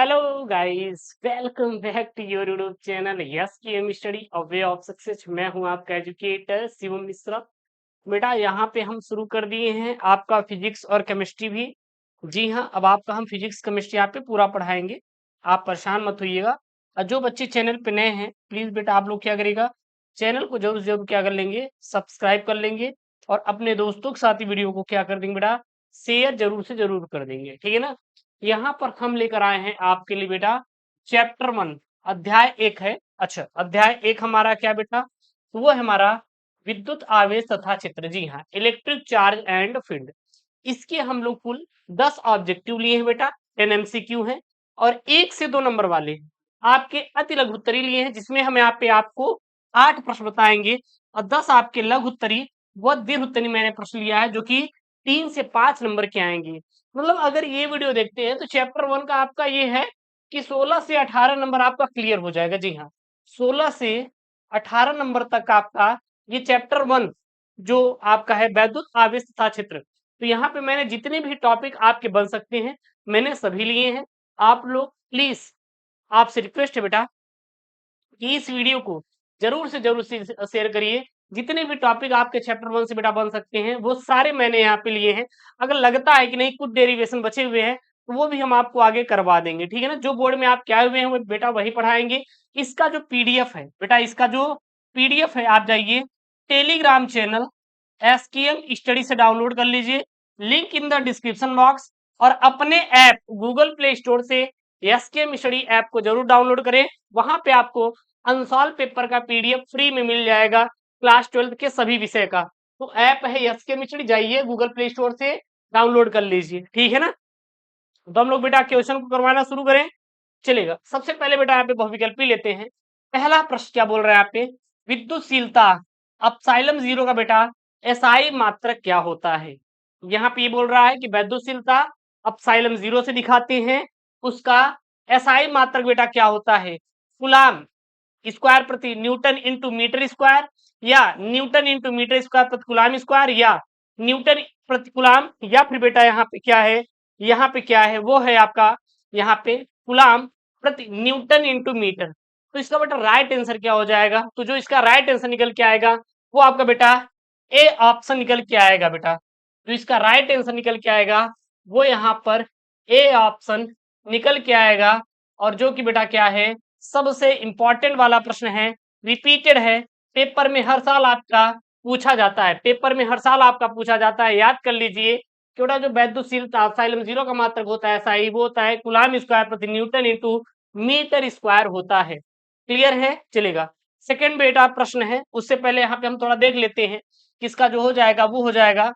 Hello guys, welcome back to your YouTube channel yes K M study a way of success. मैं हूं आपका educator Shivam Mishra. बेटा यहाँ पे हम शुरू कर दिए हैं आपका फिजिक्स और केमिस्ट्री भी। जी हाँ, अब आपका हम फिजिक्स केमिस्ट्री यहाँ पे पूरा पढ़ाएंगे। आप परेशान मत होइएगा। और जो बच्चे चैनल पे नए हैं, प्लीज बेटा आप लोग क्या करेगा, चैनल को जरूर जरूर क्या कर लेंगे, सब्सक्राइब कर लेंगे। और अपने दोस्तों के साथ ही वीडियो को क्या कर देंगे बेटा, शेयर जरूर से जरूर कर देंगे। ठीक है ना। यहाँ पर हम लेकर आए हैं आपके लिए बेटा चैप्टर 1, अध्याय 1 है। अच्छा, अध्याय 1 हमारा क्या बेटा, तो वो है हमारा विद्युत आवेश तथा क्षेत्र। जी हाँ, इलेक्ट्रिक चार्ज एंड फील्ड। इसके हम लोग कुल 10 ऑब्जेक्टिव लिए हैं बेटा, 10 MCQ हैं। और 1 से 2 नंबर वाले आपके अति लघु उत्तरी लिए हैं, जिसमें हम यहाँ पे आपको 8 प्रश्न बताएंगे। और 10 आपके लघु उत्तरी व दीर्घ उत्तरी मैंने प्रश्न लिया है, जो कि 3 से 5 नंबर के आएंगे। मतलब अगर ये वीडियो देखते हैं तो चैप्टर 1 का आपका ये है कि 16 से 18 नंबर आपका क्लियर हो जाएगा। जी हाँ, 16 से 18 नंबर तक आपका ये चैप्टर 1 जो आपका है वैद्युत आवेश तथा क्षेत्र। तो यहाँ पे मैंने जितने भी टॉपिक आपके बन सकते हैं मैंने सभी लिए हैं। आप लोग प्लीज, आपसे रिक्वेस्ट है बेटा कि इस वीडियो को जरूर से जरूर शेयर करिए। जितने भी टॉपिक आपके चैप्टर 1 से बेटा बन सकते हैं वो सारे मैंने यहाँ पे लिए हैं। अगर लगता है कि नहीं कुछ डेरिवेशन बचे हुए हैं तो वो भी हम आपको आगे करवा देंगे। ठीक है ना। जो बोर्ड में आप क्या हुए हैं वो बेटा वही पढ़ाएंगे। इसका जो पीडीएफ है बेटा, इसका जो पीडीएफ है, आप जाइए टेलीग्राम चैनल एसकेएम स्टडी से डाउनलोड कर लीजिए, link in the description box. और अपने ऐप गूगल प्ले स्टोर से एसकेएम स्टडी ऐप को जरूर डाउनलोड करें। वहां पे आपको अनसॉल्व पेपर का पीडीएफ फ्री में मिल जाएगा, क्लास 12 के सभी विषय का। तो ऐप है एसकेएम स्टडी, जाइए गूगल प्ले स्टोर से डाउनलोड कर लीजिए। ठीक है ना। तो हम लोग बेटा क्वेश्चन को करवाना शुरू करें, चलेगा। सबसे पहले बेटा यहाँ पे बहुविकल्पी लेते हैं। पहला प्रश्न क्या बोल रहा है यहाँ पे, विद्युतशीलता अपसाइलम जीरो का बेटा एसआई मात्रक क्या होता है। यहाँ पे ये बोल रहा है कि विद्युतशीलता अपसाइलम जीरो से दिखाते हैं, उसका एसआई मात्रक बेटा क्या होता है, कूलाम स्क्वायर प्रति न्यूटन इंटू मीटर स्क्वायर, या न्यूटन इंटू मीटर स्क्वायर प्रति कूलाम स्क्वायर, या न्यूटन प्रति कूलाम, या फिर बेटा यहाँ पे क्या है, यहाँ पे क्या है वो है आपका यहाँ पे कूलाम प्रति न्यूटन इंटू मीटर। तो इसका बेटा राइट आंसर क्या हो जाएगा, तो जो इसका राइट आंसर निकल के आएगा वो आपका बेटा ए ऑप्शन निकल के आएगा बेटा। जो इसका राइट आंसर निकल के आएगा वो यहाँ पर ए ऑप्शन निकल के आएगा। और जो कि बेटा क्या है, सबसे इंपॉर्टेंट वाला प्रश्न है, रिपीटेड है, पेपर में हर साल आपका पूछा जाता है, पेपर में हर साल आपका पूछा जाता है। याद कर लीजिए कि बेटा जो वैद्युतशीलता साइलम जीरो का मात्रक होता है ऐसा ही वो होता है कूलाम स्क्वायर प्रति न्यूटन इंटू मीटर स्क्वायर होता है। क्लियर है, चलेगा। सेकंड बेटा प्रश्न है, उससे पहले यहाँ पे हम थोड़ा देख लेते हैं किसका जो हो जाएगा वो हो जाएगा,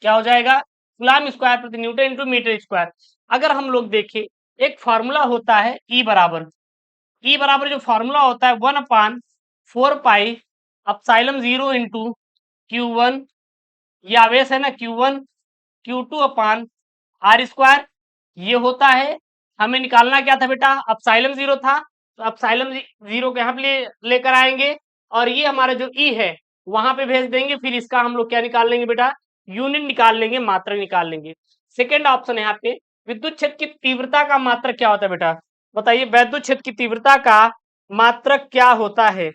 क्या हो जाएगा, कूलाम स्क्वायर प्रति न्यूटन इंटू मीटर स्क्वायर। अगर हम लोग देखें, एक फॉर्मूला होता है ई बराबर जो फॉर्मूला होता है 1/4 पाई अपसाइलम जीरो इंटू Q1, ये आवेश है ना Q1 Q2 upon R square, ये होता है। हमें निकालना क्या था बेटा, अपसाइलम जीरो था, तो अपसाइलम जीरो को यहाँ पे लेकर आएंगे और ये हमारा जो ई है वहां पे भेज देंगे। फिर इसका हम लोग क्या निकाल लेंगे बेटा, यूनिट निकाल लेंगे, मात्रक निकाल लेंगे। सेकेंड ऑप्शन है यहाँ पे, विद्युत क्षेत्र की तीव्रता का मात्रक क्या होता है बेटा, बताइए वैद्युत क्षेत्र की तीव्रता का मात्रक क्या होता है।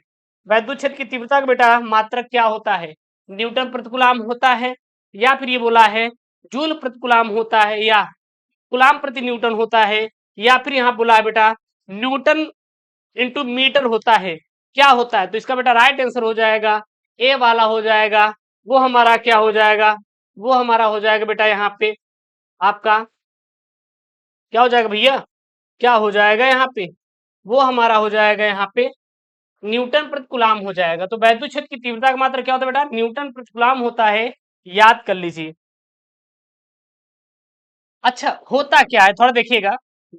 वैद्युत क्षेत्र की तीव्रता का बेटा मात्रक क्या होता है, न्यूटन प्रति कूलाम होता है, या फिर ये बोला है जूल प्रति कूलाम होता है, या कूलाम प्रति न्यूटन होता है, या फिर यहाँ बोला है बेटा न्यूटन इंटू मीटर होता है, क्या होता है। तो इसका बेटा राइट आंसर हो जाएगा ए वाला हो जाएगा। वो हमारा क्या हो जाएगा, वो हमारा हो जाएगा बेटा यहाँ पे आपका क्या हो जाएगा भैया, क्या हो जाएगा यहाँ पे, वो हमारा हो जाएगा यहाँ पे न्यूटन प्रति कूलाम हो जाएगा। तो वैद्युत क्षेत्र की तीव्रता का मात्रक क्या होता है बेटा, न्यूटन प्रति कूलाम होता है, याद कर लीजिए। अच्छा, होता क्या है थोड़ा देखिएगा,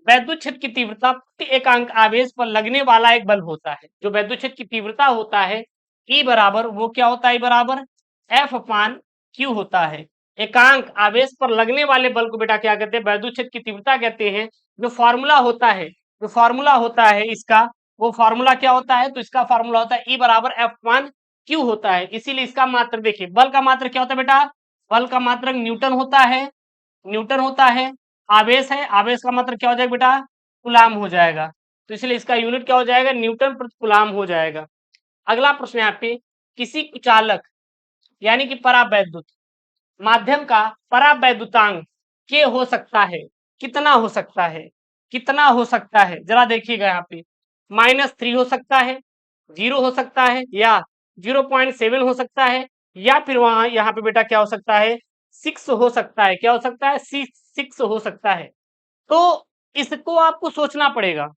वैद्युत क्षेत्र की तीव्रता प्रति एकांक आवेश पर लगने वाला एक बल होता है। जो वैद्युत क्षेत्र की तीव्रता होता है ई बराबर, वो क्या होता है, ई बराबर एफ अपान क्यू होता है। एकांक आवेश पर लगने वाले बल को बेटा क्या कहते हैं, वैद्युत क्षेत्र की तीव्रता कहते हैं। जो फॉर्मूला होता है, जो फॉर्मूला होता है इसका, वो फॉर्मूला क्या होता है, तो इसका फॉर्मूला होता है ई बराबर एफ अपान क्यू होता है। इसीलिए इसका मात्रक देखिए, बल का मात्रक क्या होता है बेटा, बल का मात्रक न्यूटन होता है, न्यूटन होता है। आवेश है, आवेश का मतलब क्या हो जाएगा बेटा, कूलाम हो जाएगा। तो इसलिए इसका यूनिट क्या हो जाएगा, न्यूटन प्रति कूलाम हो जाएगा। अगला प्रश्न यहाँ पे, किसी कुचालक यानी कि परावैद्युत माध्यम का परावैद्युतांक के हो सकता है, कितना हो सकता है, कितना हो सकता है, जरा देखिएगा यहाँ पे, -3 हो सकता है, 0 हो सकता है, या 0.7 हो सकता है, या फिर वहां यहाँ पे बेटा क्या हो सकता है, 6 हो सकता है। क्या हो सकता है, 6 हो सकता है। तो इसको आपको सोचना पड़ेगा,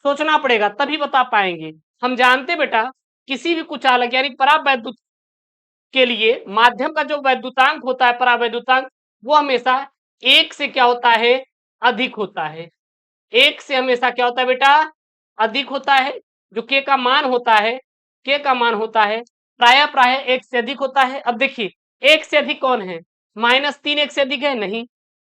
सोचना पड़ेगा तभी बता पाएंगे। हम जानते बेटा, किसी भी कुचालक यानी परावैद्युत के लिए माध्यम का जो वैद्युतांक होता है, परावैद्युतांक, वो हमेशा 1 से क्या होता है, अधिक होता है। 1 से हमेशा क्या होता है बेटा, अधिक होता है। जो के का मान होता है, के का मान होता है प्राय प्राय 1 से अधिक होता है। अब देखिए, 1 से अधिक कौन है, -3 1 से अधिक है, नहीं।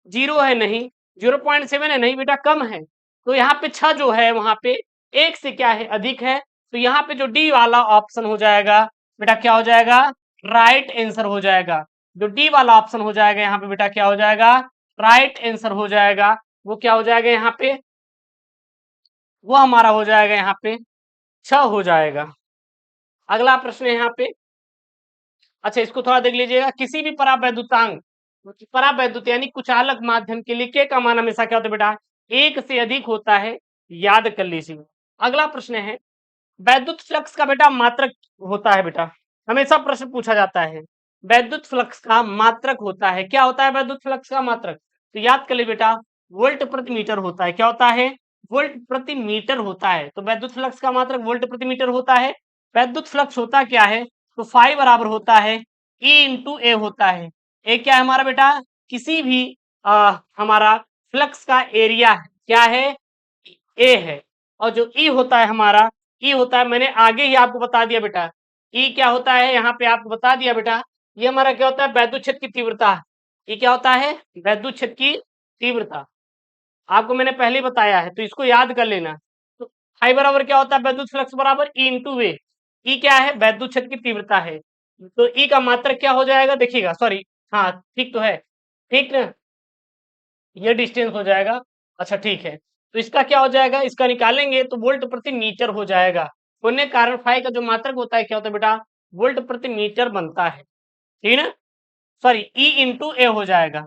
0 है, नहीं। 0.7 है, नहीं बेटा, कम है। तो यहाँ पे 6 जो है वहां पे 1 से क्या है, अधिक है। तो यहाँ पे जो डी वाला ऑप्शन हो जाएगा बेटा, क्या हो जाएगा, राइट आंसर हो जाएगा। जो डी वाला ऑप्शन हो जाएगा यहाँ पे बेटा, क्या हो जाएगा, राइट आंसर हो जाएगा। वो क्या हो जाएगा यहाँ पे, वो हमारा हो जाएगा यहाँ पे 6 हो जाएगा। अगला प्रश्न है यहाँ पे, अच्छा इसको थोड़ा देख लीजिएगा। किसी भी परावैद्युतांक, परावैद्युत यानी कुचालक माध्यम के लिए के का मान हमेशा क्या होता है बेटा, 1 से अधिक होता है, याद कर लीजिए। अगला प्रश्न है, वैद्युत फ्लक्स का बेटा मात्रक होता है बेटा, हमेशा प्रश्न पूछा जाता है। वैद्युत फ्लक्स का मात्रक होता है, क्या होता है वैद्युत फ्लक्स का मात्रक, तो याद कर ली बेटा, वोल्ट प्रति मीटर होता है। क्या होता है, वोल्ट प्रति मीटर होता है। तो वैद्युत फ्लक्स का मात्रक वोल्ट प्रति मीटर होता है। वैद्युत फ्लक्स होता क्या है, तो फाई बराबर होता है ई इंटू ए होता है। ए क्या है हमारा बेटा, किसी भी हमारा फ्लक्स का एरिया है, क्या है, ए है। और जो ई होता है हमारा, ई होता है, मैंने आगे ही आपको बता दिया बेटा, ई क्या होता है, यहाँ पे आपको बता दिया बेटा, ये हमारा क्या होता है, वैद्युत क्षेत्र की तीव्रता। ये क्या होता है, वैद्युत क्षेत्र की तीव्रता, आपको मैंने पहले ही बताया है, तो इसको याद कर लेना। तो I बराबर क्या होता है, वैद्युत फ्लक्स बराबर ई इंटू वे। ई क्या है, वैद्युत क्षेत्र की तीव्रता है। तो ई का मात्रक क्या हो जाएगा, देखिएगा, सॉरी, हाँ ठीक तो है, ठीक ना, ये डिस्टेंस हो जाएगा। अच्छा ठीक है, तो इसका क्या हो जाएगा, इसका निकालेंगे तो वोल्ट प्रति मीटर हो जाएगा। होने के कारण फाई का जो मात्रक होता है क्या होता है बेटा, वोल्ट प्रति मीटर बनता है, ठीक है, सॉरी ई इंटू ए हो जाएगा,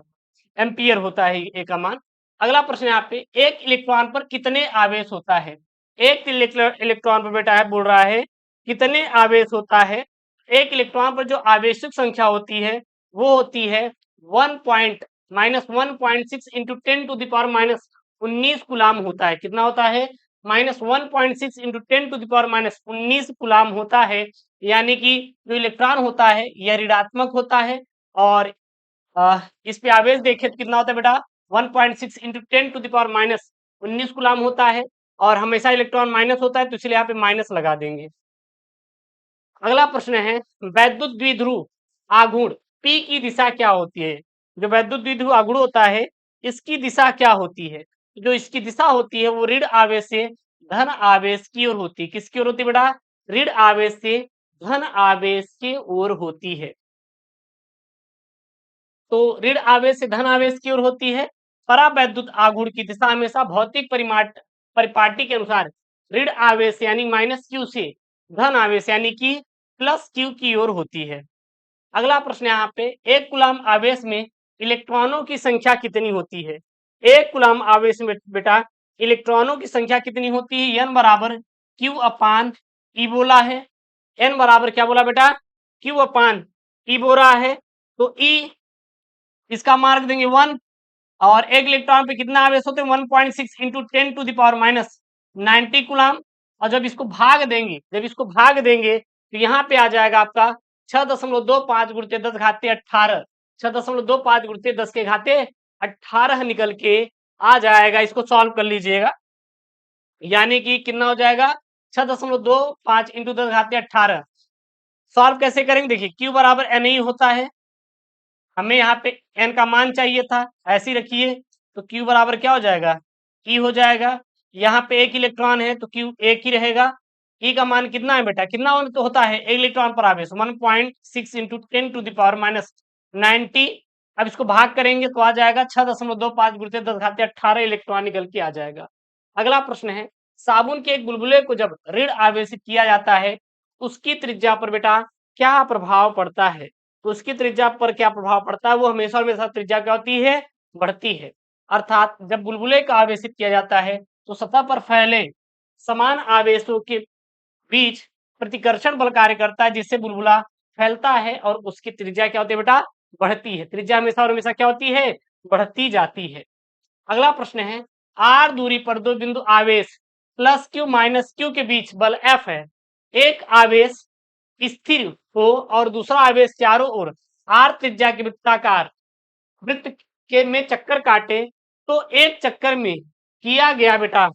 एम्पियर होता है ए का मान। अगला प्रश्न यहाँ पे, एक इलेक्ट्रॉन पर कितने आवेश होता है। एक इलेक्ट्रॉन पर बेटा है, बोल रहा है कितने आवेश होता है। एक इलेक्ट्रॉन पर जो आवेशिक संख्या होती है वो होती है 1.-1.6 इंटू 10⁻⁻19 कुलाम होता है। कितना होता है, -1.6 इंटू 10⁻⁻19 कुलाम होता है। यानी कि जो इलेक्ट्रॉन होता है यह ऋणात्मक होता है, और इस पे आवेश देखे तो कितना होता है बेटा, 1.6 इंटू 10⁻⁻19 कुलाम होता है। और हमेशा इलेक्ट्रॉन माइनस होता है, तो इसलिए यहाँ पे माइनस लगा देंगे। अगला प्रश्न है, वैद्युत द्विध्रुव आघूर्ण P की दिशा क्या होती है। जो वैद्युत द्विध्रुव आघूर्ण होता है, इसकी दिशा क्या होती है, जो इसकी दिशा होती है वो ऋण आवेश से धन आवेश की ओर होती है। किसकी ओर होती है बेटा, ऋण आवेश से धन आवेश की ओर होती है। तो ऋण आवेश से धन आवेश की ओर होती है। परावैद्युत आघूर्ण की दिशा हमेशा भौतिक परिपाटी के अनुसार ऋण आवेश यानी -q से धन आवेश यानी कि +q की ओर होती है। अगला प्रश्न यहाँ पे, एक कूलाम आवेश में इलेक्ट्रॉनों की संख्या कितनी होती है। एक कूलाम आवेश में बेटा इलेक्ट्रॉनों की संख्या कितनी होती है, n बराबर q अपान ई बोला है। n बराबर क्या बोला बेटा, q अपान ई बोला है। तो ई इसका मार्क देंगे 1, और एक इलेक्ट्रॉन पे कितना आवेश होते हैं, 1.6 इंटू 10⁻⁻90 कुलाम। और जब इसको भाग देंगे, जब इसको भाग देंगे तो यहाँ पे आ जाएगा आपका 6.25 गुणित 10 घाते 18, 6.25 गुणित 10 के घाते 18 निकल के आ जाएगा। इसको सॉल्व कर लीजिएगा, यानी कि कितना हो जाएगा, 6.25 इंटू 10 घाते 18। सॉल्व कैसे करेंगे, देखिए क्यू बराबर एन ही होता है, हमें यहाँ पे n का मान चाहिए था, ऐसे ही रखिए। तो q बराबर क्या हो जाएगा, e हो जाएगा। यहाँ पे एक इलेक्ट्रॉन है तो q एक ही रहेगा। e का मान कितना है बेटा, कितना तो होता है एक इलेक्ट्रॉन पर आवेश 1.6 इंटू 10⁻⁻90 अब इसको भाग करेंगे तो आ जाएगा 6.25 गुणित 10 घात 18 इलेक्ट्रॉन निकल के आ जाएगा। अगला प्रश्न है, साबुन के एक बुलबुले को जब ऋण आवेशित किया जाता है, उसकी त्रिज्या पर बेटा क्या प्रभाव पड़ता है? तो उसकी त्रिज्या पर क्या प्रभाव पड़ता है? वो हमेशा हमेशा त्रिज्या क्या होती है? बढ़ती है। अर्थात जब बुलबुले का आवेशित किया जाता है तो सतह पर फैले समान आवेशों के बीच प्रतिकर्षण बल कार्य करता है, जिससे बुलबुला फैलता है और उसकी त्रिज्या क्या होती है बेटा? बढ़ती है। त्रिज्या हमेशा और हमेशा क्या होती है? बढ़ती जाती है। अगला प्रश्न है, आर दूरी पर दो बिंदु आवेश प्लस क्यू माइनस क्यू के बीच बल एफ है। एक आवेश स्थिर हो और दूसरा आवेश चारों ओर आर त्रिज्या के वृत्ताकार वृत्त के में चक्कर काटे तो एक चक्कर में किया गया बेटा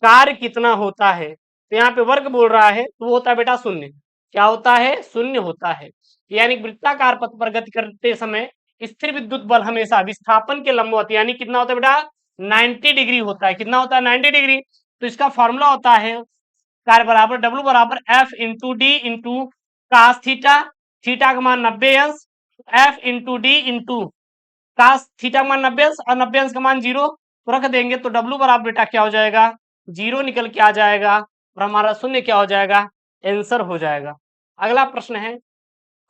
कार्य कितना होता है? तो यहाँ पे वर्ग बोल रहा है तो वो होता है बेटा शून्य। क्या होता है? शून्य होता है। यानी वृत्ताकार पथ पर गति करते समय स्थिर विद्युत बल हमेशा विस्थापन के लंबवत यानी कितना होता है बेटा? 90 डिग्री होता है। कितना होता है? 90 डिग्री। तो इसका फॉर्मूला होता है कार्य बराबर डब्ल्यू बराबर F into D into cos theta, theta का मान 90 अंश, F into D into cos theta का मान 90 अंश और 90 अंश का मान 0 तो रख देंगे तो डब्ल्यू बराबर बेटा क्या हो जाएगा? 0 निकल के आ जाएगा और हमारा शून्य क्या हो जाएगा? आंसर हो जाएगा। अगला प्रश्न है,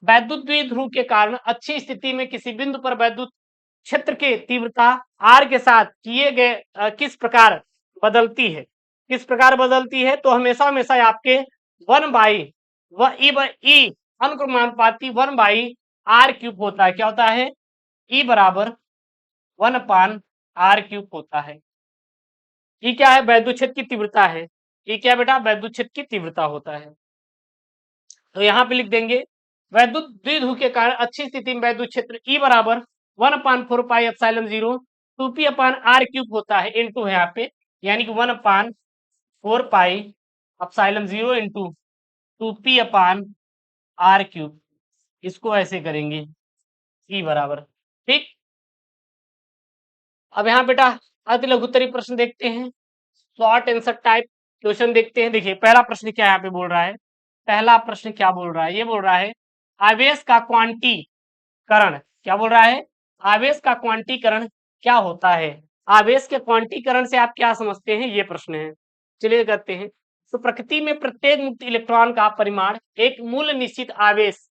वैद्युत द्विध्रुव के कारण अच्छी स्थिति में किसी बिंदु पर वैद्युत क्षेत्र की तीव्रता आर के साथ किए गए किस प्रकार बदलती है? किस प्रकार बदलती है? तो हमेशा हमेशा आपके 1 बाई ई अनुक्रमानुपाती 1 बाई आर क्यूब होता है। क्या होता है? ई बराबर 1 अपान आर क्यूब होता है। ई क्या है? वैद्युत क्षेत्र की तीव्रता है। ई क्या बेटा? वैद्युत क्षेत्र की तीव्रता होता है। तो यहाँ पे लिख देंगे वैद्युत द्विध्रुव के कारण अच्छी स्थिति में वैद्युत क्षेत्र ई बराबर 1/4 pi epsilon 0 2p upon R cube होता है। इनटू है यहाँ पे यानी कि 1/4 pi epsilon 0 into 2p upon R cube. इसको ऐसे करेंगे ई बराबर। ठीक। अब यहाँ बेटा अति लघुत्तरी प्रश्न देखते हैं, शॉर्ट आंसर टाइप क्वेश्चन देखते हैं। देखिए पहला प्रश्न क्या यहाँ पे बोल रहा है? पहला प्रश्न क्या बोल रहा है? ये बोल रहा है आवेश का क्वांटीकरण। क्या बोल रहा है? आवेश का क्वांटीकरण क्या होता है? आवेश के क्वांटीकरण से आप क्या समझते हैं? ये प्रश्न है। चलिए करते हैं। तो प्रकृति में प्रत्येक मुक्त इलेक्ट्रॉन का परिमाण एक मूल निश्चित आवेश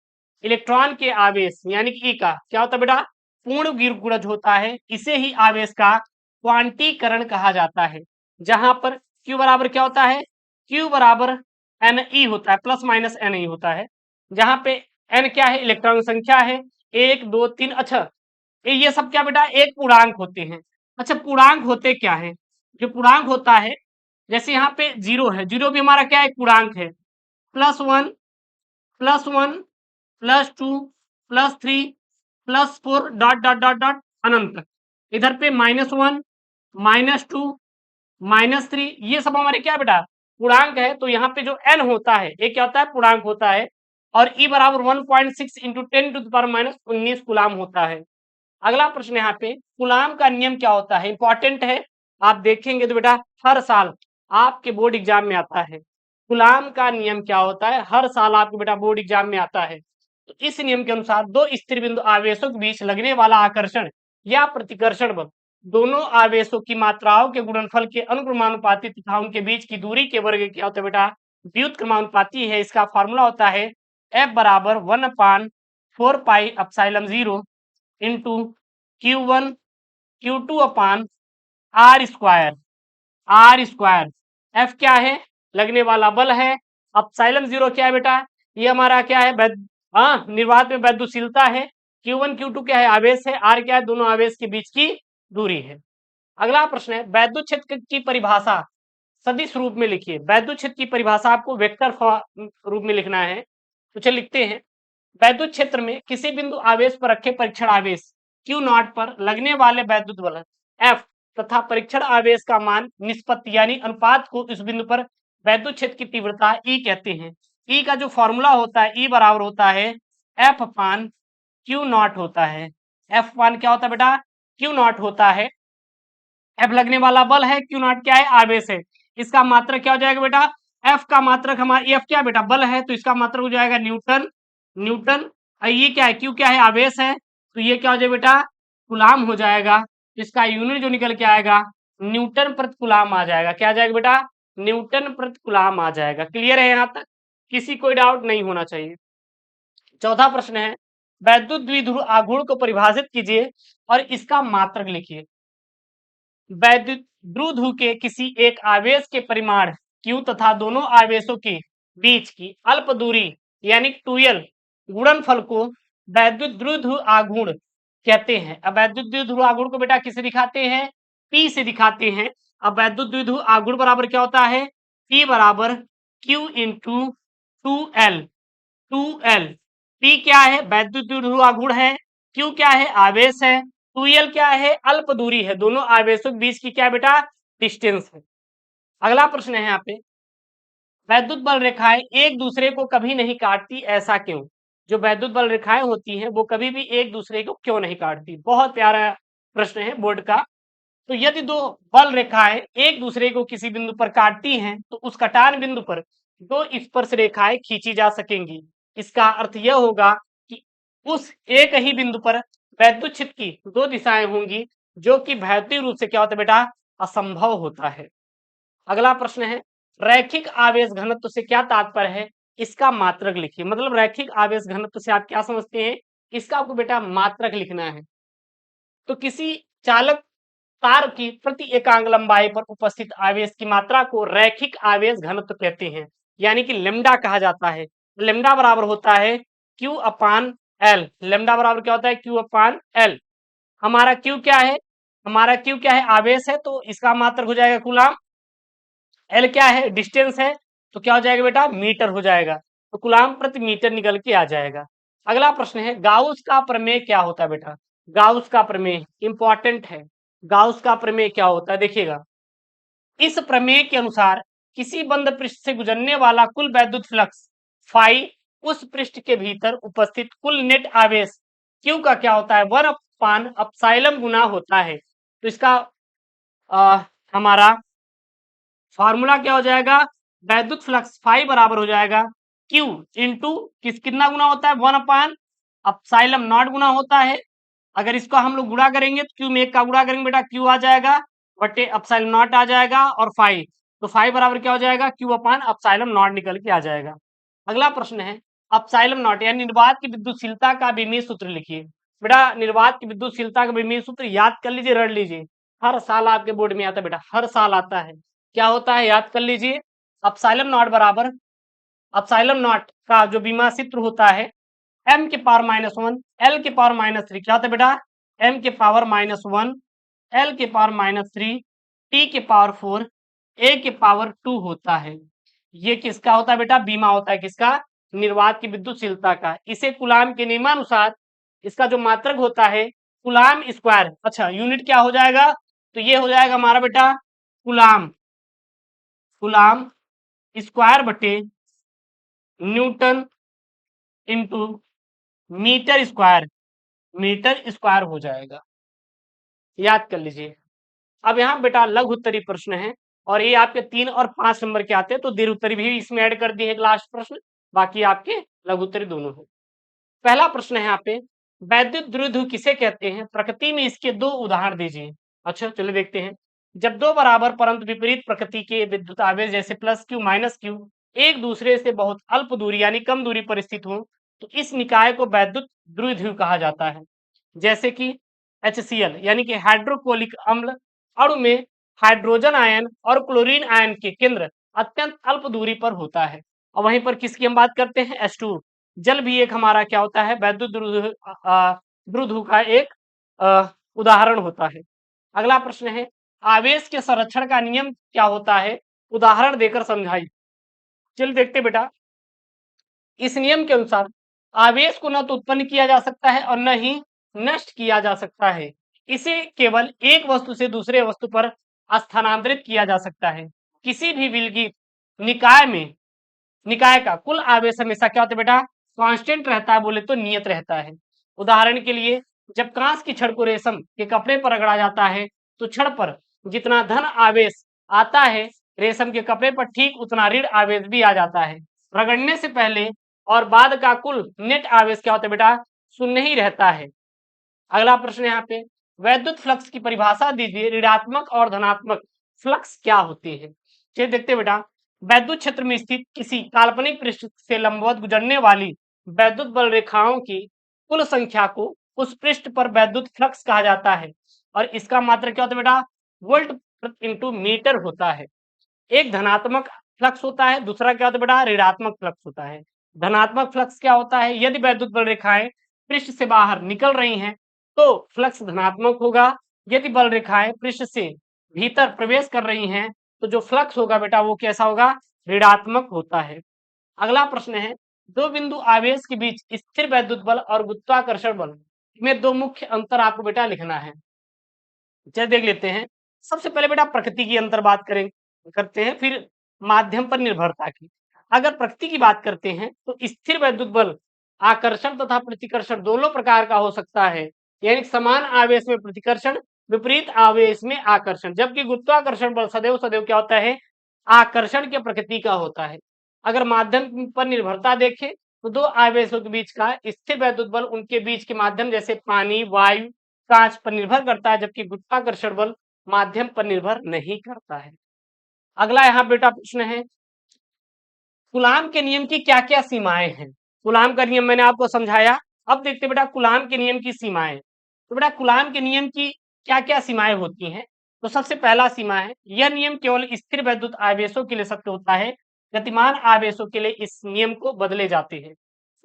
इलेक्ट्रॉन के आवेश यानी कि ई का क्या होता है बेटा? पूर्ण गुणज होता है। इसे ही आवेश का क्वांटीकरण कहा जाता है। जहां पर Q बराबर क्या होता है? Q बराबर NE होता है, प्लस माइनस NE होता है। जहां पे N क्या है? इलेक्ट्रॉन संख्या है, 1 2 3। अच्छा ये सब क्या बेटा? एक पूर्णांक होते हैं। अच्छा पूर्णांक होते क्या है? जो पूर्णांक होता है जैसे यहाँ पे 0 है, 0 भी हमारा क्या है? एक पूर्णांक है। +1 +1 +2 +3 +4 डॉट डॉट डॉट डॉट अनंत तक। इधर पे -1 -2 -3 ये सब हमारे क्या बेटा? पूर्णांक है। तो यहाँ पे जो n होता है ये क्या होता है? पूर्णांक होता है। और E बराबर 1.6 इंटू 10⁻19 कूलाम होता है। अगला प्रश्न यहाँ पे कूलाम का नियम क्या होता है? इंपॉर्टेंट है। आप देखेंगे तो बेटा हर साल आपके बोर्ड एग्जाम में आता है। कूलाम का नियम क्या होता है? हर साल आपके बेटा बोर्ड एग्जाम में आता है। तो इस नियम के अनुसार दो स्थिर बिंदु आवेशों के बीच लगने वाला आकर्षण या प्रतिकर्षण बल दोनों आवेशों की मात्राओं के गुणनफल के अनुक्रमानुपाती तथा उनके बीच की दूरी के वर्ग क्या होता है बेटा? व्युत्क्रमानुपाती है। इसका फॉर्मूला होता है F बराबर 1/4 pi epsilon 0 into Q1 Q2 upon R square. F क्या है? लगने वाला बल है। एप्सिलॉन 0 क्या है बेटा? ये हमारा क्या है? निर्वात में वैद्युशीलता है। Q1 Q2 क्या है? आवेश है। R क्या है? दोनों आवेश के बीच की दूरी है। अगला प्रश्न है वैद्युत क्षेत्र की परिभाषा सदिश रूप में लिखिए। वैद्युत क्षेत्र की परिभाषा आपको वेक्टर रूप में लिखना है। तो चलिए लिखते हैं। वैद्युत क्षेत्र में किसी बिंदु आवेश पर रखे परीक्षण आवेश Q0 पर लगने वाले वैद्युत बल F तथा परीक्षण आवेश का मान निष्पत्ति यानी अनुपात को इस बिंदु पर वैद्युत क्षेत्र की तीव्रता E कहते हैं। E का जो फॉर्मूला होता है E बराबर होता है F अपान Q0 होता है। F अपान क्या होता है बेटा? Q0 होता है। F लगने वाला बल है, Q0 क्या है? आवेश है। इसका मात्रक क्या हो जाएगा बेटा? F का मात्रक हमारा F क्या बेटा? बल है। तो इसका मात्रक हो जाएगा न्यूटन। न्यूटन ये क्या है? Q क्या है? आवेश है। तो ये क्या हो जाएगा बेटा? कूलाम हो जाएगा, इसका यूनिट जो निकल के आएगा न्यूटन प्रति कूलाम आ जाएगा। क्या आ जाएगा बेटा? न्यूटन प्रति कूलाम आ जाएगा। क्लियर है यहाँ तक? किसी कोई डाउट नहीं होना चाहिए। चौथा प्रश्न है, वैद्युत द्विध्रुव आघूर्ण को परिभाषित कीजिए और इसका मात्रक लिखिए। वैद्युत द्विध्रुव के किसी एक आवेश के परिमाण q तथा दोनों आवेशों के बीच की अल्प दूरी यानी 2l गुणनफल को वैद्युत द्विध्रुव आघूर्ण कहते हैं। अब वैद्युत द्विध्रुव आघूर्ण को बेटा किसे दिखाते हैं? P से दिखाते हैं। अब वैद्युत द्विध्रुव आघूर्ण बराबर क्या होता है? P बराबर Q into 2l। 2l P क्या है? वैद्युत द्विध्रुव आघूर्ण है। Q क्या है? आवेश है। 2l क्या है? अल्प दूरी है। दोनों आवेशों के बीच की क्या बेटा? डिस्टेंस है। अगला प्रश्न है यहाँ पे, वैद्युत बल रेखाएं एक दूसरे को कभी नहीं काटती, ऐसा क्यों? जो वैद्युत बल रेखाएं होती हैं वो कभी भी एक दूसरे को क्यों नहीं काटती? बहुत प्यारा प्रश्न है बोर्ड का। तो यदि दो बल रेखाएं एक दूसरे को किसी बिंदु पर काटती हैं तो उस कटान बिंदु पर दो स्पर्श रेखाएं खींची जा सकेंगी। इसका अर्थ यह होगा कि उस एक ही बिंदु पर वैद्युत क्षेत्र की दो दिशाएं होंगी, जो कि भौतिक रूप से क्या होता है बेटा? असंभव होता है। अगला प्रश्न है, रैखिक आवेश घनत्व से क्या तात्पर्य है? इसका मात्रक लिखिए। मतलब रैखिक आवेश घनत्व से आप क्या समझते हैं? इसका आपको बेटा मात्रक लिखना है। तो किसी चालक तार की प्रति एकांक लंबाई पर उपस्थित आवेश की मात्रा को रैखिक आवेश घनत्व कहते हैं, यानी कि लेमडा कहा जाता है। लेमडा बराबर होता है Q अपान L। लेमडा बराबर क्या होता है? Q अपान L। हमारा Q क्या है? हमारा Q क्या है? आवेश है, तो इसका मात्रक हो जाएगा कूलाम। L क्या है? डिस्टेंस है, तो क्या हो जाएगा बेटा? मीटर हो जाएगा। तो कूलाम प्रति मीटर निकल के आ जाएगा। अगला प्रश्न है, गाउस का प्रमेय क्या होता है बेटा? गाउस का प्रमेय इंपॉर्टेंट है। गाउस का प्रमेय क्या होता है? देखिएगा, इस प्रमेय के अनुसार किसी बंद पृष्ठ से गुजरने वाला कुल वैद्युत फ्लक्स फाई उस पृष्ठ के भीतर उपस्थित कुल नेट आवेश Q का क्या होता है? 1 अपान अपसाइलम गुना होता है। तो इसका हमारा फॉर्मूला क्या हो जाएगा? वैद्युत फ्लक्स फाई बराबर हो जाएगा Q इंटू कितना गुना होता है? 1 अपान अपसाइलम नॉट गुना होता है। अगर इसको हम लोग गुणा करेंगे तो Q में 1 का गुणा करेंगे बेटा, Q आ जाएगा बटे अपसाइलम नॉट आ जाएगा और फाई। तो फाई बराबर क्या हो जाएगा? Q अपान अपसाइलम नॉट निकल के आ जाएगा। अगला प्रश्न है, अपसाइलम नॉट यानी निर्वात की विद्युतशीलता का विमीय सूत्र लिखिए। बेटा निर्वात की विद्युतशीलता का विमीय सूत्र याद कर लीजिए, रट लीजिए। हर साल आपके बोर्ड में आता है बेटा, हर साल आता है। क्या होता है? याद कर लीजिए। अपसाइलम नॉट बराबर, अपसाइलम नॉट का जो विमीय सूत्र होता है m के पावर -1 l के पावर -3। क्या होता है बेटा? m के पावर -1 l के पावर -3 t के पावर 4 a के पावर 2 होता है। ये किसका होता है बेटा? बीमा होता है। किसका? निर्वात की विद्युतशीलता का। इसे कूलाम के नियमानुसार इसका जो मात्रक होता है कूलाम स्क्वायर। अच्छा, यूनिट क्या हो जाएगा? तो ये हो जाएगा हमारा बेटा कूलाम। कूलाम स्क्वायर बटे newton into metre square. Metre square हो जाएगा। याद कर लीजिए। अब यहाँ बेटा लघु उत्तरी प्रश्न है और ये आपके 3 और 5 नंबर के आते हैं, तो दीर्घ उत्तरी भी इसमें ऐड कर दिए है लास्ट प्रश्न। बाकी आपके लघु उत्तरी दोनों है। पहला प्रश्न है यहाँ पे, वैद्युत द्विध्रुव किसे कहते हैं? प्रकृति में इसके दो उदाहरण दीजिए। अच्छा चलिए देखते हैं। जब दो बराबर परंतु विपरीत प्रकृति के विद्युत आवेश जैसे +Q -Q एक दूसरे से बहुत अल्प दूरी यानी कम दूरी पर स्थित हो तो इस निकाय को वैद्युत द्विध्रुव कहा जाता है। जैसे कि HCl यानी कि हाइड्रोक्लोरिक अम्ल अणु में हाइड्रोजन आयन और क्लोरीन आयन के केंद्र अत्यंत अल्प दूरी पर होता है। और वहीं पर किसकी हम बात करते हैं? H2। जल भी एक हमारा क्या होता है? वैद्युत द्विध्रुव का एक उदाहरण होता है। अगला प्रश्न है, आवेश के संरक्षण का नियम क्या होता है? उदाहरण देकर समझाइए। चलिए देखते बेटा। इस नियम के अनुसार आवेश को न तो उत्पन्न किया जा सकता है और न ही नष्ट किया जा सकता है। इसे केवल एक वस्तु से दूसरे वस्तु पर स्थानांतरित किया जा सकता है। किसी भी विलगित निकाय का कुल आवेश हमेशा क्या होता है बेटा? कांस्टेंट रहता है, बोले तो नियत रहता है। उदाहरण के लिए, जब कांच की छड़ को रेशम के कपड़े पर रगड़ा जाता है तो छड़ पर जितना धन आवेश आता है रेशम के कपड़े पर ठीक उतना ऋण आवेश भी आ जाता है। रगड़ने से पहले और बाद का कुल नेट आवेश क्या होता है बेटा? शून्य ही रहता है। अगला प्रश्न यहाँ पे, वैद्युत फ्लक्स की परिभाषा दीजिए, ऋणात्मक और धनात्मक फ्लक्स क्या होते हैं। चलिए देखते हैं बेटा, वैद्युत क्षेत्र में स्थित किसी काल्पनिक पृष्ठ से लंबवत गुजरने वाली वैद्युत बल रेखाओं की कुल संख्या को उस पृष्ठ पर वैद्युत फ्लक्स कहा जाता है, और इसका मात्रक क्या होता है बेटा, वोल्ट इंटू मीटर होता है। एक धनात्मक फ्लक्स होता है, दूसरा क्या होता है बेटा, ऋणात्मक फ्लक्स होता है। धनात्मक फ्लक्स क्या होता है, यदि वैद्युत बल रेखाएं पृष्ठ से बाहर निकल रही हैं तो फ्लक्स धनात्मक होगा, यदि बल रेखाएं पृष्ठ से भीतर प्रवेश कर रही हैं तो जो फ्लक्स होगा बेटा वो कैसा होगा, ऋणात्मक होता है। अगला प्रश्न है, दो बिंदु आवेश के बीच स्थिर वैद्युत बल और गुरुत्वाकर्षण बल में दो मुख्य अंतर आपको बेटा लिखना है। चलिए देख लेते हैं। सबसे पहले बेटा प्रकृति की अंतर बात करते हैं, फिर माध्यम पर निर्भरता की। अगर प्रकृति की बात करते हैं तो स्थिर वैद्युत बल आकर्षण तथा प्रतिकर्षण दोनों प्रकार का हो सकता है, यानी समान आवेश में प्रतिकर्षण, विपरीत आवेश में आकर्षण। जबकि गुरुत्वाकर्षण बल सदैव सदैव क्या होता है, आकर्षण के प्रकृति का होता है। अगर माध्यम पर निर्भरता देखें तो दो आवेशों के बीच का स्थिर वैद्युत बल उनके बीच के माध्यम जैसे पानी, वायु, कांच पर निर्भर करता है, जबकि गुरुत्वाकर्षण बल माध्यम पर निर्भर नहीं करता है। अगला यहाँ बेटा प्रश्न है, कूलाम के नियम की क्या क्या सीमाएं हैं। कूलाम का नियम मैंने आपको समझाया, अब देखते बेटा कूलाम के नियम की सीमाएं। तो बेटा कूलाम के नियम की क्या क्या सीमाएं होती हैं। तो सबसे पहला सीमा है, यह नियम केवल स्थिर वैद्युत आवेशों के लिए सत्य होता है, गतिमान आवेशों के लिए इस नियम को बदले जाते हैं।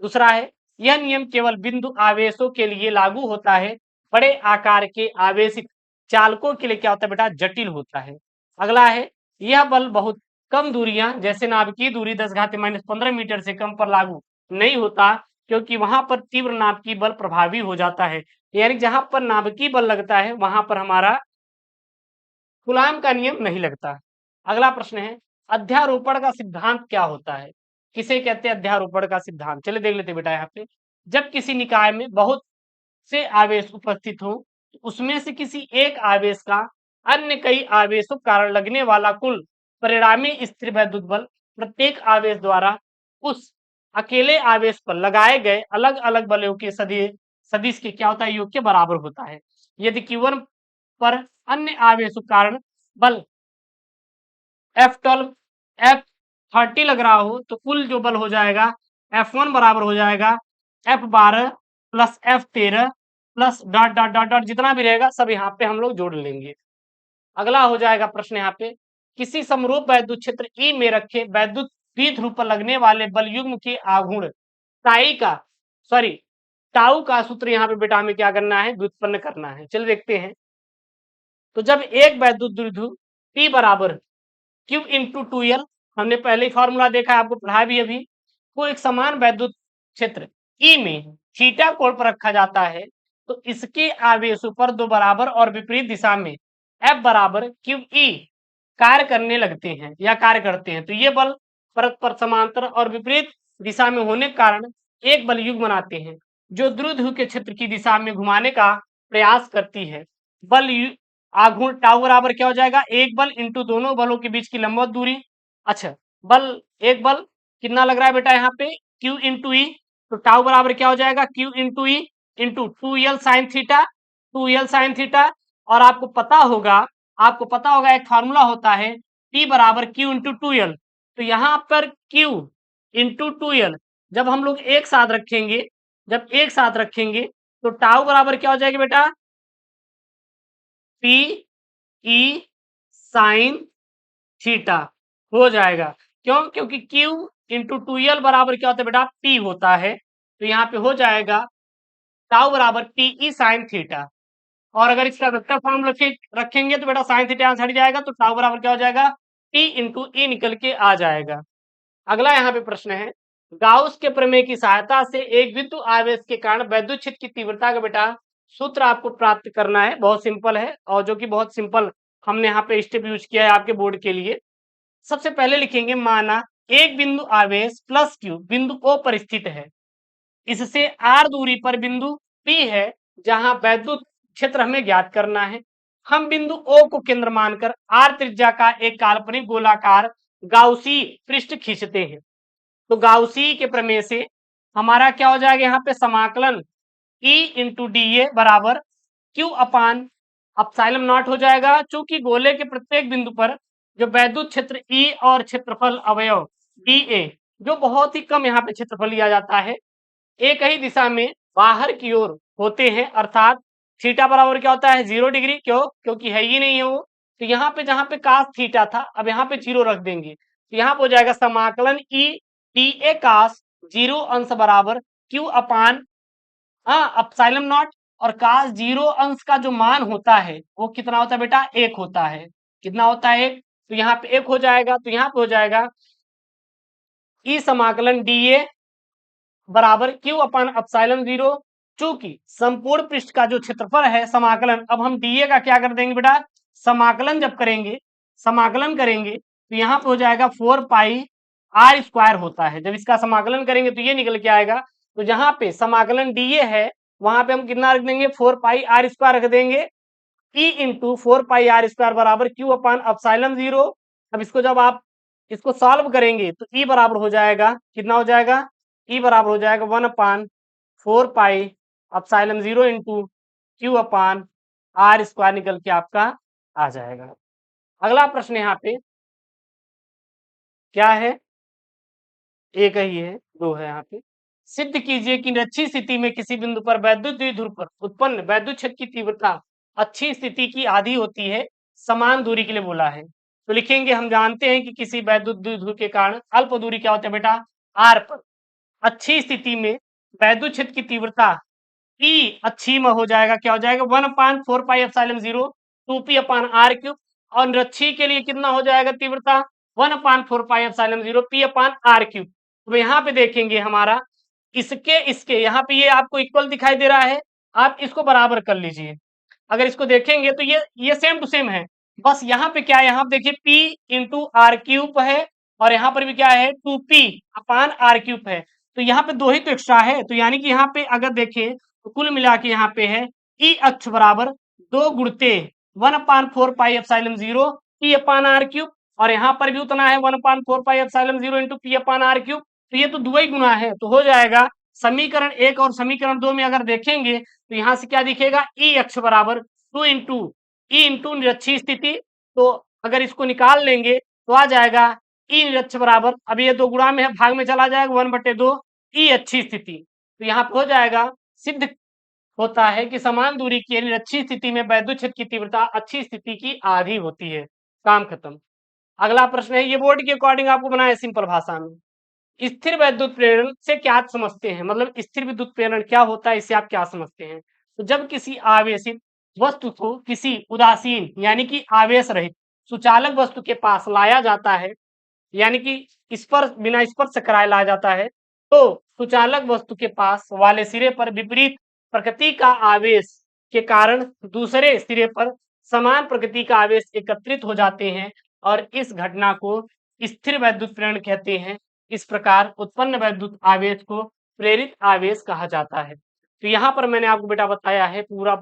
दूसरा है, यह नियम केवल बिंदु आवेशों के लिए लागू होता है, बड़े आकार के आवेशित चालकों के लिए क्या होता है बेटा, जटिल होता है। अगला है, यह बल बहुत कम दूरियां जैसे नाभिकीय दूरी 10⁻⁻15 मीटर से कम पर लागू नहीं होता, क्योंकि वहां पर तीव्र नाभिकीय बल प्रभावी हो जाता है, यानी जहां पर नाभिकीय बल लगता है वहां पर हमारा कूलाम का नियम नहीं लगता। अगला प्रश्न है, अध्यारोपण का सिद्धांत क्या होता है। किसे कहते हैं अध्यारोपण का सिद्धांत, चलिए देख लेते बेटा। यहाँ पे जब किसी निकाय में बहुत से आवेश उपस्थित हो, उसमें से किसी एक आवेश का अन्य कई आवेशों के कारण लगने वाला कुल परिणामी स्थिर वैद्युत बल प्रत्येक आवेश द्वारा उस अकेले आवेश पर लगाए गए अलग अलग बलों के सदिश के क्या होता है, योग के बराबर होता है। यदि Q1 पर अन्य आवेशों के कारण बल F12 F30 लग रहा हो तो कुल जो बल हो जाएगा F1 बराबर हो जाएगा F12 plus F13 plus dot dot dot dot जितना भी रहेगा सब यहाँ पे हम लोग जोड़ लेंगे। अगला हो जाएगा प्रश्न यहाँ पे, किसी समरूप वैद्युत क्षेत्र E में रखे वैद्युत द्विध्रुव पर लगने वाले बल युग्म के आघूर्ण टाउ का सूत्र यहाँ पे बेटा हमें क्या करना है, व्युत्पन्न करना है। चलिए देखते हैं। तो जब एक वैद्युत द्विध्रुव P बराबर Q इंटू 2L, हमने पहले ही फॉर्मूला देखा है, आपको पढ़ाया भी अभी, को एक समान वैद्युत क्षेत्र E में थीटा कोण पर रखा जाता है तो इसके आवेशों पर दो बराबर और विपरीत दिशा में F बराबर QE कार्य करने लगते हैं या कार्य करते हैं। तो ये बल परस्पर समांतर और विपरीत दिशा में होने के कारण एक बल युग्म बनाते हैं जो द्विध्रुव के क्षेत्र की दिशा में घुमाने का प्रयास करती है। आघूर्ण टाउ बराबर क्या हो जाएगा, एक बल इंटू दोनों बलों के बीच की लंबवत दूरी। अच्छा, एक बल कितना लग रहा है बेटा यहाँ पे, Q इंटू ई, तो टाउ बराबर क्या हो जाएगा, Q into E into 2L sine theta, 2L sine theta. और आपको पता होगा एक फॉर्मूला होता है P बराबर Q इंटू 2L। तो यहाँ पर Q इंटू 2L जब हम लोग एक साथ रखेंगे तो टाउ बराबर क्या हो जाएगी बेटा, P E साइन थीटा हो जाएगा। क्यों, क्योंकि Q इंटू 2L बराबर क्या होता है बेटा, P होता है। तो यहाँ पे हो जाएगा टाउ बराबर PE साइन थीटा। और अगर इसका वेक्टर फॉर्म रखेंगे तो बेटा साइन थीटा यहाँ हट जाएगा, तो टाउ बराबर क्या हो जाएगा, P इंटू E निकल के आ जाएगा। अगला यहाँ पे प्रश्न है, गाउस के प्रमेय की सहायता से एक विद्युत आवेश के कारण वैद्युत क्षेत्र की तीव्रता का बेटा सूत्र आपको प्राप्त करना है। बहुत सिंपल है, और जो कि बहुत सिंपल हमने यहाँ पे स्टेप यूज किया है आपके बोर्ड के लिए। सबसे पहले लिखेंगे, माना एक बिंदु आवेश प्लस Q बिंदु O पर स्थित है, इससे R दूरी पर बिंदु P है जहां वैद्युत क्षेत्र हमें ज्ञात करना है। हम बिंदु O को केंद्र मानकर R त्रिज्या का एक काल्पनिक गोलाकार गाउसी पृष्ठ खींचते हैं। तो गाउसी के प्रमेय से हमारा क्या हो जाएगा, यहाँ पे समाकलन E इंटू डी ए बराबर क्यू अपान अपसाइलम नॉट हो जाएगा, चूंकि गोले के प्रत्येक बिंदु पर जो वैद्युत क्षेत्र ई और क्षेत्रफल अवयव डी ए, जो बहुत ही कम यहाँ पे क्षेत्रफल लिया जाता है, एक ही दिशा में बाहर की ओर होते हैं, अर्थात थीटा बराबर क्या होता है 0 डिग्री, क्योंकि है ही नहीं है वो। तो यहाँ पे जहाँ पे कास थीटा था, अब यहाँ पे 0 रख देंगे, तो यहाँ पे हो जाएगा समाकलन ई टी ए कास 0 अंश बराबर क्यू अपान अपसाइलम नॉट। और कास 0 अंश का जो मान होता है वो कितना होता है बेटा, 1 होता है। कितना होता है, 1। तो यहाँ पे 1 हो जाएगा, तो यहाँ पे हो जाएगा ई समाकलन डी ए बराबर क्यू अपान अपसाइलम 0। चूंकि संपूर्ण पृष्ठ का जो क्षेत्रफल है समाकलन, अब हम डीए का क्या कर देंगे बेटा, समाकलन जब करेंगे, समाकलन करेंगे तो यहाँ पे हो जाएगा 4 पाई आर स्क्वायर होता है। जब इसका समाकलन करेंगे तो ये निकल के आएगा। तो जहाँ पे समाकलन डीए है वहां पे हम कितना रख देंगे, 4 पाई आर स्क्वायर रख देंगे। E into 4 pi R square बराबर क्यू अपान अपसाइलम 0। अब इसको जब आप इसको सॉल्व करेंगे तो ई बराबर हो जाएगा, कितना हो जाएगा, ई बराबर हो जाएगा 1 upon 4 pi epsilon 0 into Q upon R square निकल के आपका आ जाएगा। अगला प्रश्न यहाँ पे क्या है, एक ही है, दो है यहाँ पे। सिद्ध कीजिए कि अच्छी स्थिति में किसी बिंदु पर वैद्युत द्विध्रुव पर उत्पन्न वैद्युत क्षेत्र की तीव्रता अच्छी स्थिति की आधी होती है, समान दूरी के लिए बोला है। तो लिखेंगे, हम जानते हैं कि किसी वैद्युत द्विध्रुव के कारण अल्प दूरी क्या होता है बेटा, आर पर अच्छी स्थिति में वैद्युत क्षेत्र की तीव्रता ई अच्छी में हो जाएगा, क्या हो जाएगा 1 upon 4 pi epsilon 0 2 P upon R cube. और निरक्षी के लिए कितना हो जाएगा तीव्रता, 1 upon 4 pi epsilon 0 P upon R cube. तो यहाँ पे देखेंगे हमारा इसके यहाँ पे ये आपको इक्वल दिखाई दे रहा है, आप इसको बराबर कर लीजिए। अगर इसको देखेंगे तो ये सेम टू सेम है, बस यहाँ पे क्या है, यहाँ पे देखिए P इंटू आर क्यूब है और यहाँ पर भी क्या है 2P अपान आर क्यूब है। तो यहाँ पे दो ही तो एक्स्ट्रा है, तो यानी कि यहाँ पे अगर देखें तो कुल मिला के यहाँ पे है ई अक्ष बराबर 2 गुणते 1 upon 4 pi epsilon 0 P upon R cube, और यहाँ पर भी उतना है 1 upon 4 pi epsilon 0 into P upon R cube. तो ये तो दो ही गुना है, तो हो जाएगा समीकरण 1 और समीकरण 2 में अगर देखेंगे तो यहाँ से क्या दिखेगा, ई अक्ष बराबर 2 इंटू ई इंटू निरक्षी स्थिति। तो अगर इसको निकाल लेंगे तो आ जाएगा ई निरक्ष बराबर, अब ये दो गुणा में है, भाग में चला जाएगा 1/2 ई अच्छी स्थिति। तो यहाँ पे हो जाएगा, सिद्ध होता है कि समान दूरी की निरक्षी स्थिति में वैद्युत क्षेत्र की तीव्रता अच्छी स्थिति की आधी होती है। काम खत्म। अगला प्रश्न है, ये बोर्ड के अकॉर्डिंग आपको बनाया है सिंपल भाषा में। स्थिर विद्युत प्रेरण से क्या समझते हैं, मतलब स्थिर विद्युत प्रेरण क्या होता है, इससे आप क्या समझते हैं। तो जब किसी आवेशित वस्तु को किसी उदासीन यानी कि आवेश रहित सुचालक वस्तु के पास लाया जाता है, यानी कि स्पर्श बिना स्पर्श कराए लाया जाता है, तो सुचालक वस्तु के पास वाले सिरे पर विपरीत प्रकृति का आवेश के कारण दूसरे सिरे पर समान प्रकृति का आवेश एकत्रित हो जाते हैं और इस घटना को स्थिर वैद्युत प्रेरण कहते हैं। इस प्रकार उत्पन्न वैद्युत आवेश को प्रेरित आवेश कहा जाता है। तो यहाँ पर मैंने आपको बेटा बताया है पूरा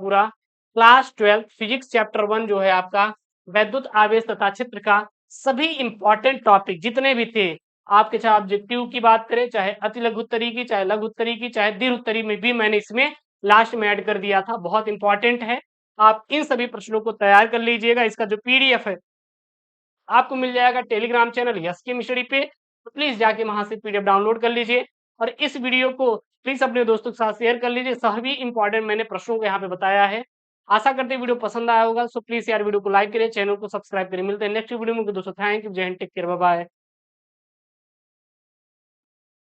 क्लास 12 फिजिक्स चैप्टर 1 जो है आपका वैद्युत आवेश तथा क्षेत्र का सभी इंपॉर्टेंट टॉपिक जितने भी थे आपके, चाहे ऑब्जेक्टिव की बात करें, चाहे अति लघु उत्तरी की, चाहे लघु उत्तरी की, चाहे दीर्घ उत्तरी में भी मैंने इसमें लास्ट में ऐड कर दिया था। बहुत इंपॉर्टेंट है, आप इन सभी प्रश्नों को तैयार कर लीजिएगा। इसका जो पीडीएफ है आपको मिल जाएगा टेलीग्राम चैनल यस के मिस्टडी पे, तो प्लीज जाके वहां से पीडीएफ डाउनलोड कर लीजिए और इस वीडियो को प्लीज अपने दोस्तों के साथ शेयर कर लीजिए। सभी इंपॉर्टेंट मैंने प्रश्नों को यहाँ पे बताया है। आशा करते हैं वीडियो पसंद आया होगा, सो प्लीज यार वीडियो को लाइक करिए, चैनल को सब्सक्राइब करिए। मिलते हैं नेक्स्ट वीडियो में दोस्तों। थैंक यू, जय हिंद, टेक केयर, बाय बाय।